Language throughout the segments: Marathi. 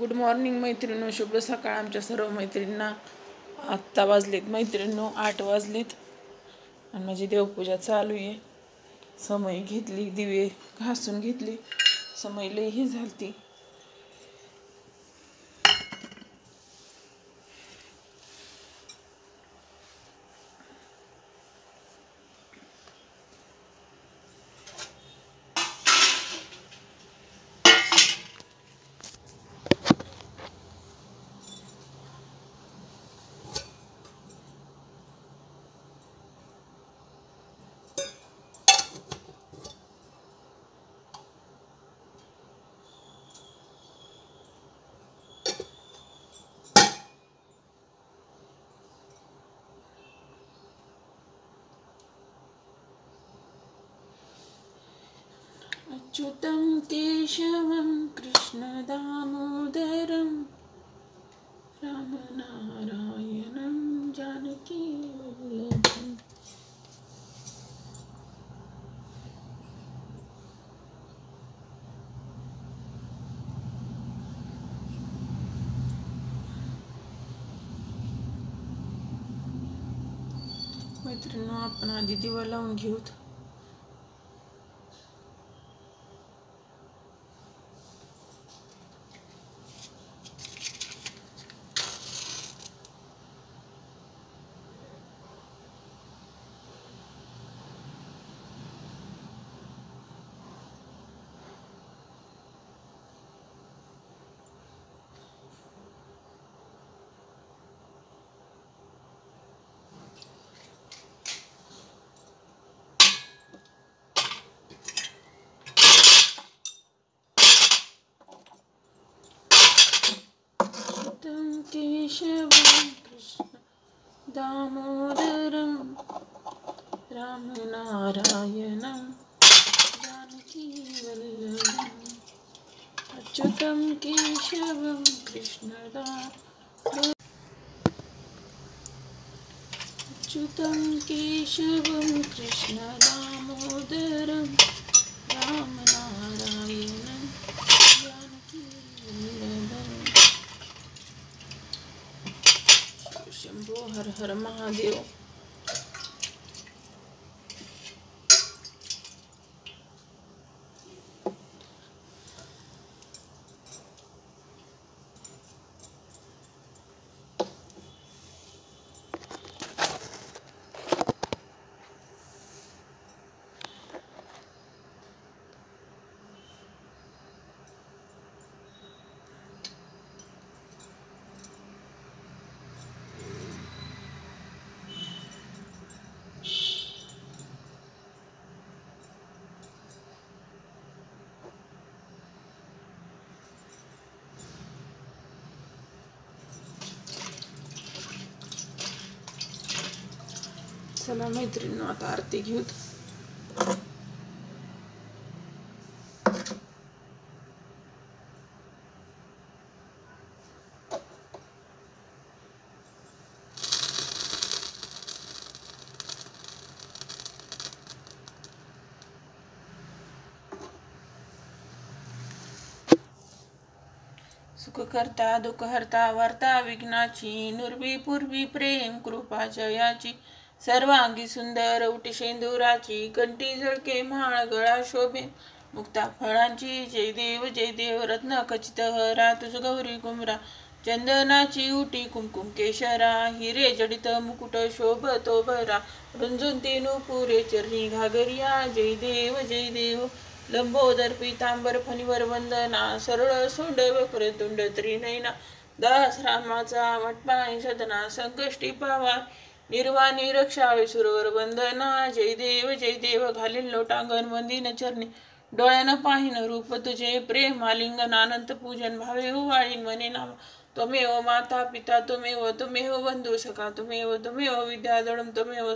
गुड मॉर्निंग मैत्रिणींनो, शुभ सकाळ आमच्या सर्व मैत्रिणींना. आत्ता वाजलेत मैत्रिणींनो 8 वाजलेत आणि माझी देवपूजा चालू आहे. समय घेतली, दिवे घासून घेतली, समय लई ही झालती. अच्युतं केशवं कृष्ण दामोदरं रामनारायणं जानकी वल्लभं. मैत्रिणींनो, आपण आधी दिवा लावून घेऊत. केशवं कृष्ण दामोदरं रामनारायणं जानकी वल्लभं. अच्युतं केशवं कृष्ण अच्युतं केशवं कृष्ण दामोदरं रामनारायणं जानकी वल्लभं. शंभो हर हर महादेव. चला मैत्रिणींनो, आता आरती घेऊत. सुख करता दुःख हरता वार्ता विघ्नाची, नुरवी पूर्वी प्रेम कृपा जयाची, सर्वांगी सुंदर उटी शेंदुराची, कंठी झळके म्हाळ गळा शोभे मुक्ता फळांची. जय देव रत्न खचित हरा, तुझ गौरी कुमरा चंदनाची उटी कुमकुम केशरा, हिरे जडित मुकुट शोभतो भरा, रुंजून नुपुरे चरणी घागरिया. जय देव लंबोदर पीतांबर फणीवर वंदना, सरळ सोंड वक्रतुंड त्रिनयना, दास रामाचा वटपाय सदना, संकष्टी पावा निर्वाणी रक्षावे सुरवर वंदना. जय देव घालीन लोटांगण वंदीन चरणी, डोळ्यानं पाहिन रूप तुझे प्रेम आलिंगन, अनंत पूजन भावे वाळीन मने नाम. त्वमेव माता पिता त्वमेव बंधू सखा त्वमेव विद्याधरम त्वमेव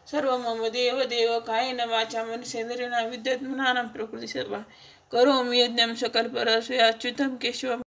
सर्व मम देव कायेन वाचा मनसेंद्रियेण विद्यात्मनां प्रकृती सर्वा करोमि यज्ञं सकल परस्मै. अच्युतं केशवं